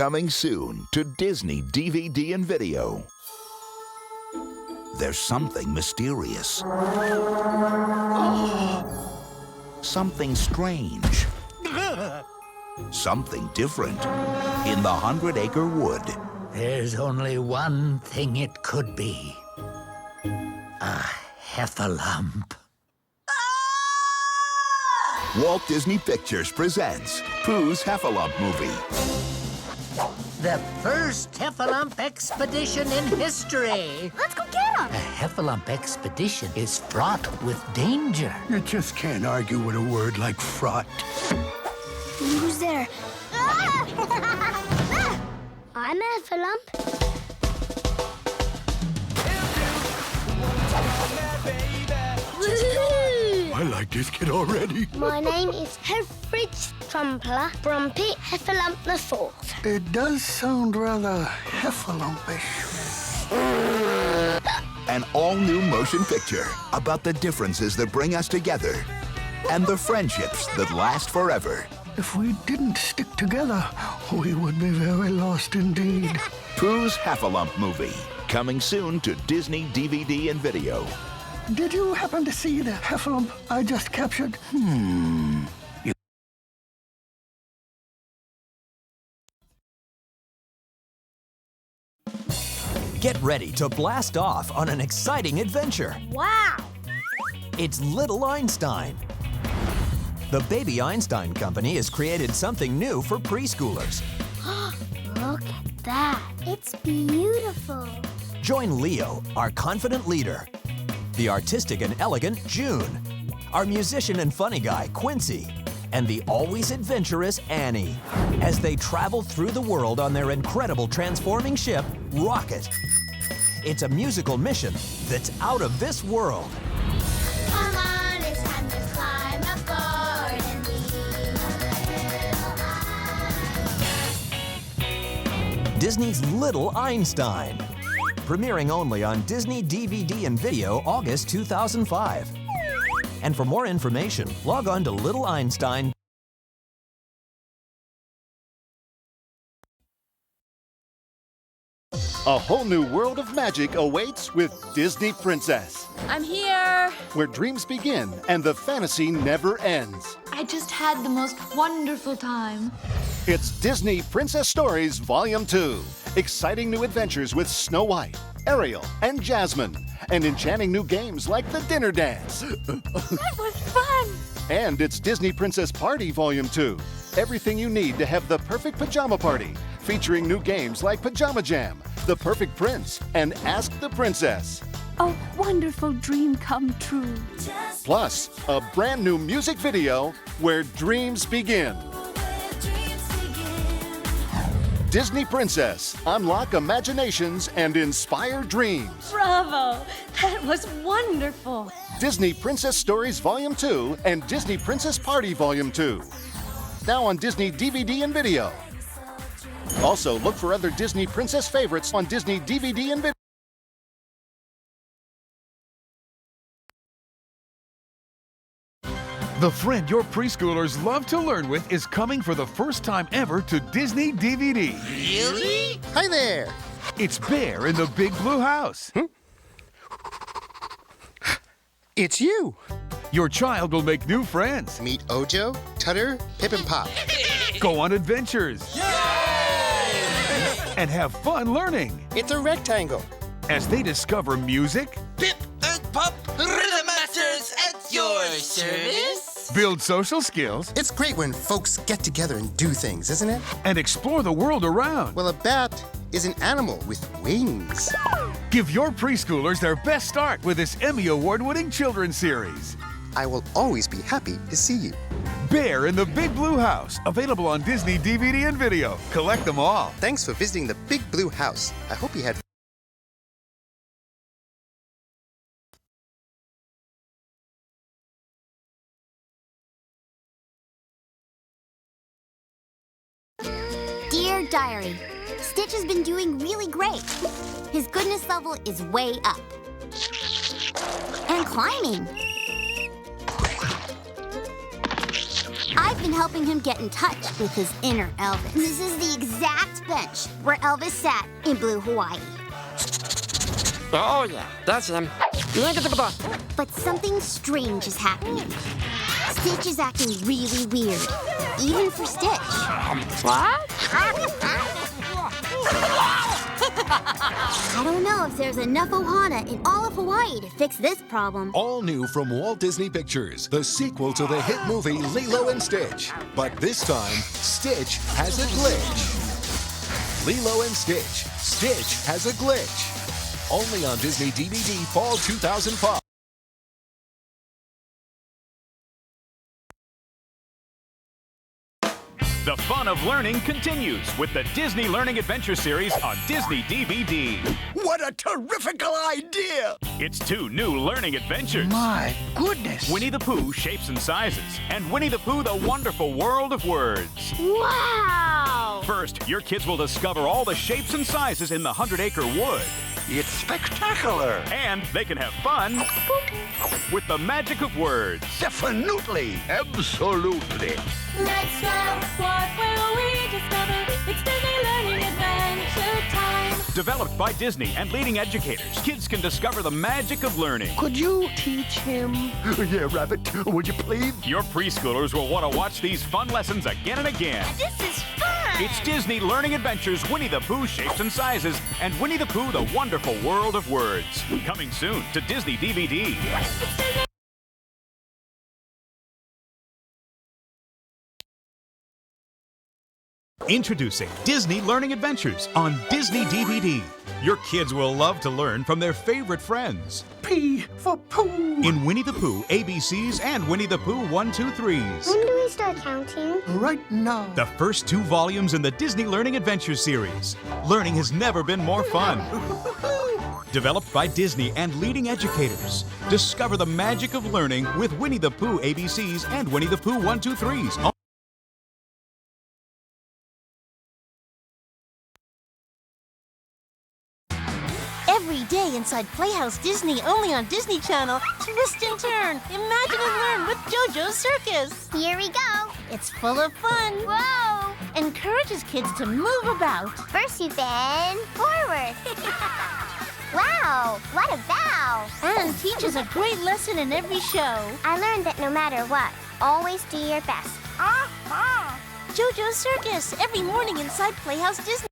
Coming soon to Disney DVD and video. There's something mysterious. Something strange. Something different in the 100-Acre Wood. There's only one thing it could be. A heffalump. Walt Disney Pictures presents Pooh's Heffalump movie. The first heffalump expedition in history. Let's go get him. A heffalump expedition is fraught with danger. You just can't argue with a word like fraught. Who's there? I'm Heffalump. I like this kid already. My name is Heffridge Trumpler Brumpy Heffalump the Fourth. It does sound rather heffalumpish. An all-new motion picture about the differences that bring us together and the friendships that last forever. If we didn't stick together, we would be very lost indeed. Pooh's Heffalump movie, coming soon to Disney DVD and video. Did you happen to see the heffalump I just captured? Get ready to blast off on an exciting adventure. Wow! It's Little Einstein. The Baby Einstein Company has created something new for preschoolers. Look at that. It's beautiful. Join Leo, our confident leader, the artistic and elegant June, our musician and funny guy Quincy, and the always adventurous Annie, as they travel through the world on their incredible transforming ship, Rocket. It's a musical mission that's out of this world. Come on, it's time to climb aboard and be Disney's Little Einstein. Premiering only on Disney DVD and video August 2005. And for more information, log on to Little Einstein. A whole new world of magic awaits with Disney Princess, I'm here. where dreams begin and the fantasy never ends. I just had the most wonderful time. It's Disney Princess Stories Volume 2. Exciting new adventures with Snow White, Ariel, and Jasmine, and enchanting new games like the Dinner Dance. That was fun. And it's Disney Princess Party Volume 2. Everything you need to have the perfect pajama party, featuring new games like Pajama Jam, The Perfect Prince, and Ask the Princess. A wonderful dream come true. Plus, a brand new music video where dreams begin. Disney Princess, unlock imaginations and inspire dreams. Bravo. That was wonderful. Disney Princess Stories Volume 2 and Disney Princess Party Volume 2. Now on Disney DVD and video. Also, look for other Disney Princess favorites on Disney DVD and video. The friend your preschoolers love to learn with is coming for the first time ever to Disney DVD. Really? Hi there. It's Bear in the Big Blue House. It's you. Your child will make new friends, Meet Ojo, Tutter, Pip, and Pop. go on adventures, and have fun learning It's a rectangle. as they discover music, Pip and Pop, Rhythm Masters at your service. build social skills, It's great when folks get together and do things, isn't it? and explore the world around. Well, a bat is an animal with wings. Give your preschoolers their best start with this Emmy Award-winning children's series. I will always be happy to see you. Bear in the Big Blue House, available on Disney DVD and video. Collect them all. Thanks for visiting the Big Blue House. I hope you had Dear Diary, Stitch has been doing really great. His goodness level is way up. And climbing. I've been helping him get in touch with his inner Elvis. This is the exact bench where Elvis sat in Blue Hawaii. Oh, yeah, that's him. But something strange is happening. Stitch is acting really weird, even for Stitch. What? I don't know if there's enough Ohana in all of Hawaii to fix this problem. All new from Walt Disney Pictures, the sequel to the hit movie Lilo and Stitch. But this time, Stitch has a glitch. Lilo and Stitch. Stitch has a glitch. Only on Disney DVD Fall 2005. The fun of learning continues with the Disney Learning Adventure Series on Disney DVD. What a terrific idea! It's 2 new learning adventures. My goodness! Winnie the Pooh, Shapes and Sizes, and Winnie the Pooh, The Wonderful World of Words. Wow! First, your kids will discover all the shapes and sizes in the 100-acre wood. It's spectacular! And they can have fun with the magic of words. Definitely! Absolutely! Let's go! What will we discover? It's Disney Learning Adventure Time! Developed by Disney and leading educators, kids can discover the magic of learning. Could you teach him? Yeah, Rabbit, would you please? Your preschoolers will want to watch these fun lessons again and again. This is fun! It's Disney Learning Adventures, Winnie the Pooh, Shapes and Sizes, and Winnie the Pooh, The Wonderful World of Words. Coming soon to Disney DVD. Introducing Disney Learning Adventures on Disney DVD. Your kids will love to learn from their favorite friends. P for Pooh. In Winnie the Pooh, ABCs, and Winnie the Pooh 1, 2, 3s. When do we start counting? Right now. The first 2 volumes in the Disney Learning Adventures series. Learning has never been more fun. Developed by Disney and leading educators. Discover the magic of learning with Winnie the Pooh ABCs and Winnie the Pooh 1, 2, 3s. Every day inside Playhouse Disney, only on Disney Channel. Twist and turn. Imagine and learn with JoJo's Circus. Here we go. It's full of fun. Whoa! Encourages kids to move about. First you bend forward. Wow, what a bow! And teaches a great lesson in every show. I learned that no matter what, always do your best. JoJo's Circus, every morning inside Playhouse Disney.